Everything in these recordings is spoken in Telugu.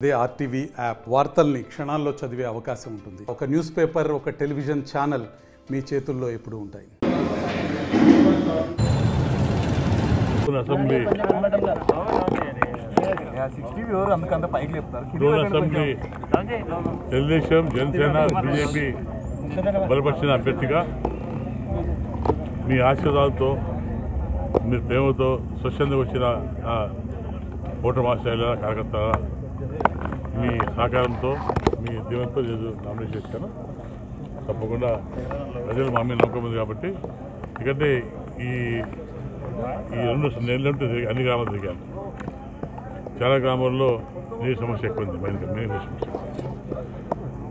అదే ఆర్టీవీ యాప్ వార్తల్ని క్షణాల్లో చదివే అవకాశం ఉంటుంది. ఒక న్యూస్ పేపర్, ఒక టెలివిజన్ ఛానల్ మీ చేతుల్లో ఎప్పుడూ ఉంటాయి. అసెంబ్లీ తెలుగుదేశం, జనసేన, బీజేపీ బలపరిచిన అభ్యర్థిగా మీ ఆశీర్వాదాలతో, మీ ప్రేమతో స్వచ్ఛందంగా వచ్చిన ఓటర్ మాస్టర్ల కార్యకర్తల మీ సహకారంతో, మీ దీవెనతో నేను నామినేట్ చేశాను. తప్పకుండా ప్రజలు మా మీద నమ్మకం ఉంది కాబట్టి, ఎందుకంటే ఈ 2 నెలలంటూ అన్ని గ్రామాలు తిరిగాను. చాలా గ్రామాల్లో నీరు సమస్య ఎక్కువ ఉంది. నీరు సమస్య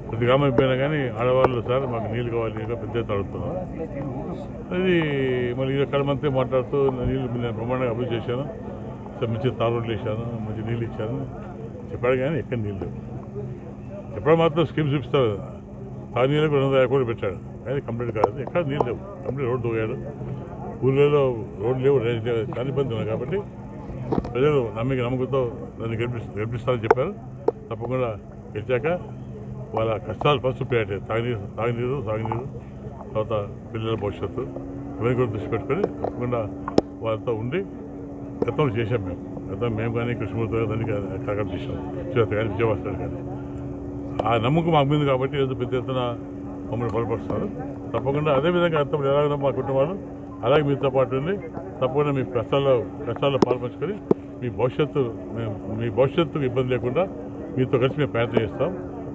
ప్రతి గ్రామం అయిపోయినా కానీ ఆడవాళ్ళు సార్ మాకు నీళ్ళు కావాలి, నీళ్ళు పెద్ద ఎత్తున అడుగుతున్నాం. అది మళ్ళీ ఇక్కడ మంత్రి మాట్లాడుతూ నీళ్ళు నేను బ్రహ్మాండంగా అభివృద్ధి చేశాను, మంచి తారు రోడ్లు వేసాను, మంచి నీళ్ళు ఇచ్చాను చెప్పాడు. కానీ ఎక్కడ నీళ్ళు లేవు. ఎప్పుడు మాత్రం స్కీమ్స్ చూపిస్తారు. తాగునీళ్ళకు 250 కోట్లు పెట్టాడు, కానీ కంప్లీట్ కాదు. ఎక్కడ నీళ్ళు లేవు. కంప్లీట్ రోడ్డు తోగాడు. ఊళ్ళలో రోడ్లు లేవు, చాలా ఇబ్బంది ఉన్నాయి. కాబట్టి ప్రజలు నమ్మకంతో నన్ను గెలిపిస్తారని చెప్పారు. తప్పకుండా గెలిచాక వాళ్ళ కష్టాలు ఫస్ట్ ప్రయారిటీ తాగునీరు, తర్వాత పిల్లల భవిష్యత్తు ఇవన్నీ కూడా దృష్టి పెట్టుకొని తప్పకుండా వాళ్ళతో ఉండి గతంలో చేశాం. మేము కానీ కృష్ణమూర్తి దానికి కార్యక్రమం చేసాం, చేత కానీ విజయవాస్తాడు కానీ ఆ నమ్మకం మాకు ఉంది. కాబట్టి ఏదో పెద్ద ఎత్తున మమ్మల్ని బలపరుస్తారు. తప్పకుండా అదేవిధంగా అర్థం ఎలాగైనా మా కుటుంబాలు అలాగే మీతో పాటు ఉండి తప్పకుండా మీ కష్టాల్లో పాల్పంచుకొని మీ భవిష్యత్తుకు ఇబ్బంది లేకుండా మీతో కలిసి మేము ప్రయత్నం చేస్తాం.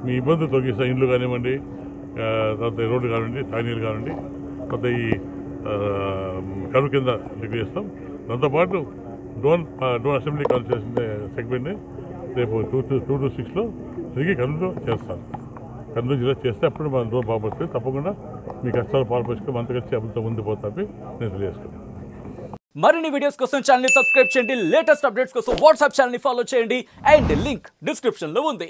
మీ ఇబ్బందులు తొలగిస్తాం. ఇండ్లు కానివ్వండి, తర్వాత రోడ్లు కానివ్వండి, తాగునీరు కానివ్వండి, తర్వాత ఈ కరువు కింద డిగ్రీ చేస్తాం. దాంతోపాటు డ్రోన్ అసెంబ్లీ కాన్స్టిట్యూషన్ సెగ్మెంట్ని రేపు 2 to 6లో తిరిగి కర్నూలులో చేస్తాను. కర్నూలు జిల్లా చేస్తే అప్పుడు మన డ్రోన్ బాగుపడుతుంది. తప్పకుండా మీ కష్టాలు పాల్పంచుకొని మనతో కలిసి అభివృద్ధి ముందు పోతామని నేను తెలియజేసుకున్నాను. మరిన్ని వీడియోస్ కోసం ఛానల్ ని సబ్స్క్రైబ్ చేయండి. లేటెస్ట్ అప్డేట్స్ కోసం వాట్సాప్ ఛానల్ ని ఫాలో చేయండి. అండ్ లింక్ డిస్క్రిప్షన్ లో ఉంది.